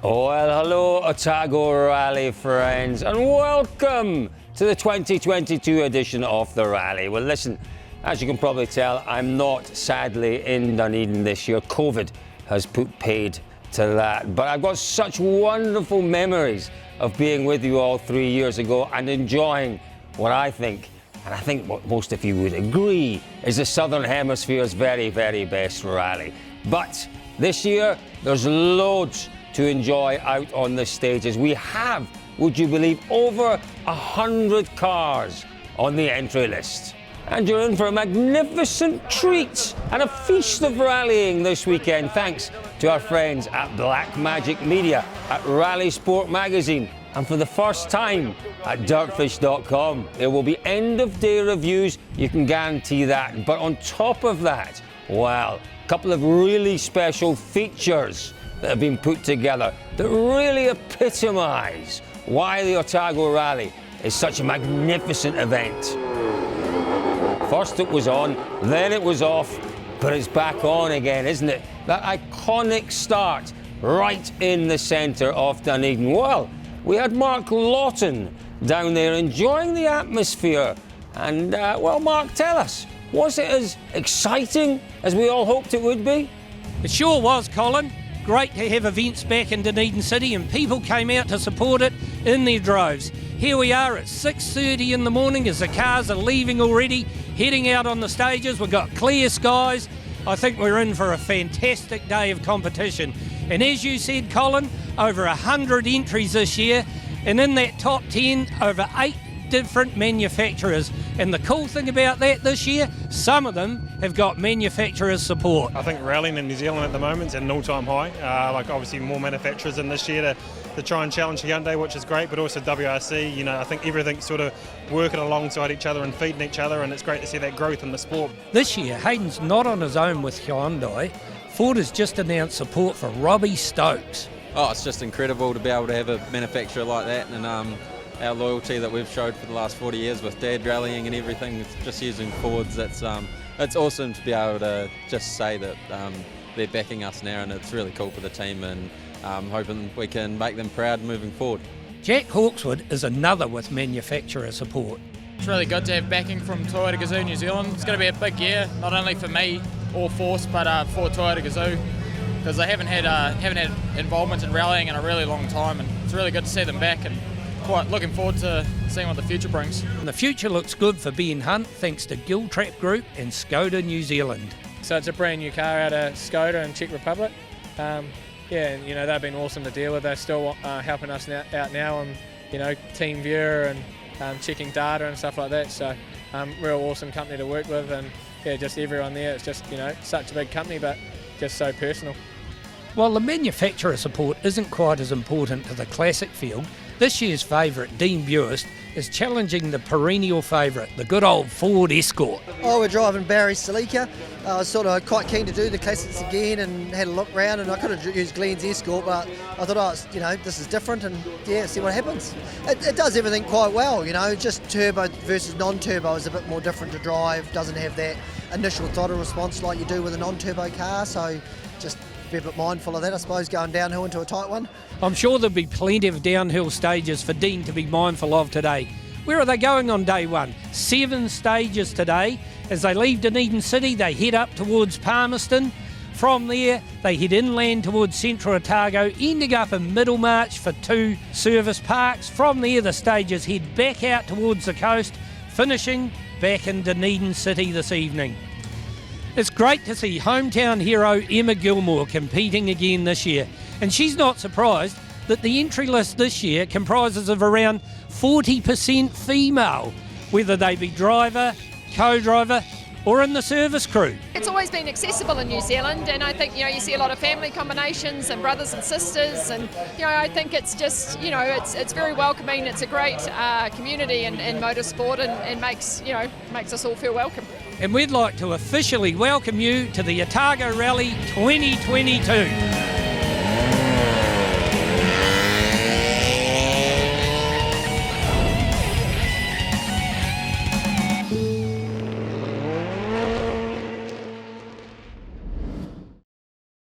Well, hello Otago Rally friends, and welcome to the 2022 edition of the Rally. Well, listen, as you can probably tell, I'm not sadly in Dunedin this year. COVID has put paid to that, but I've got such wonderful memories of being with you all 3 years ago and enjoying what I think, and I think what most of you would agree, is the Southern Hemisphere's very, very best rally. But this year, there's loads to enjoy out on the stages. We have, would you believe, over 100 cars on the entry list. And you're in for a magnificent treat and a feast of rallying this weekend, thanks to our friends at Black Magic Media, at Rally Sport Magazine, and for the first time at dirtfish.com. There will be end-of-day reviews, you can guarantee that. But on top of that, well, a couple of really special features that have been put together that really epitomise why the Otago Rally is such a magnificent event. First it was on, then it was off, but it's back on again, isn't it? That iconic start right in the centre of Dunedin. Well, we had Mark Laughton down there enjoying the atmosphere. And, well, Mark, tell us, was it as exciting as we all hoped it would be? It sure was, Colin. Great to have events back in Dunedin City, and people came out to support it in their droves. Here we are at 6:30 in the morning as the cars are leaving already, heading out on the stages. We've got clear skies. I think we're in for a fantastic day of competition. And as you said, Colin, over 100 entries this year, and in that top 10, over 8 different manufacturers. And the cool thing about that this year, some of them have got manufacturers support. I think rallying in New Zealand at the moment is at an all-time high. Like obviously more manufacturers in this year to try and challenge Hyundai, which is great, but also WRC. You know, I think everything's sort of working alongside each other and feeding each other, and it's great to see that growth in the sport. This year, Hayden's not on his own with Hyundai. Ford has just announced support for Robbie Stokes. Oh, it's just incredible to be able to have a manufacturer like that, and our loyalty that we've showed for the last 40 years with Dad rallying and everything, it's just using Fords. It's awesome to be able to just say that they're backing us now, and it's really cool for the team, and hoping we can make them proud moving forward. Jack Hawkswood is another with manufacturer support. It's really good to have backing from Toyota Gazoo New Zealand. It's going to be a big year, not only for me or Force, but for Toyota Gazoo, because they haven't had involvement in rallying in a really long time, and it's really good to see them back, and quite looking forward to seeing what the future brings. And the future looks good for Ben Hunt thanks to Giltrap Group and Skoda New Zealand. So it's a brand new car out of Skoda in Czech Republic. Yeah, and they've been awesome to deal with. They're still helping us out now on Team Viewer and checking data and stuff like that. So real awesome company to work with, and yeah, just everyone there. It's just such a big company, but just so personal. While the manufacturer support isn't quite as important to the classic field, this year's favourite, Dean Buist, is challenging the perennial favourite, the good old Ford Escort. Oh, we're driving Barry's Celica. I was sort of quite keen to do the classics again and had a look round, and I could have used Glenn's Escort, but I thought, this is different, and yeah, see what happens. It does everything quite well, just turbo versus non-turbo is a bit more different to drive, doesn't have that initial throttle response like you do with a non-turbo car, so just be a bit mindful of that, I suppose, going downhill into a tight one. I'm sure there'll be plenty of downhill stages for Dean to be mindful of today. Where are they going on day one? 7 stages today. As they leave Dunedin City, they head up towards Palmerston. From there, they head inland towards Central Otago, ending up in Middlemarch for 2 service parks. From there, the stages head back out towards the coast, finishing back in Dunedin City this evening. It's great to see hometown hero Emma Gilmore competing again this year, and she's not surprised that the entry list this year comprises of around 40% female, whether they be driver, co-driver or in the service crew. It's always been accessible in New Zealand, and I think you see a lot of family combinations and brothers and sisters, and I think it's just it's very welcoming. It's a great community in motorsport, and makes us all feel welcome. And we'd like to officially welcome you to the Otago Rally 2022.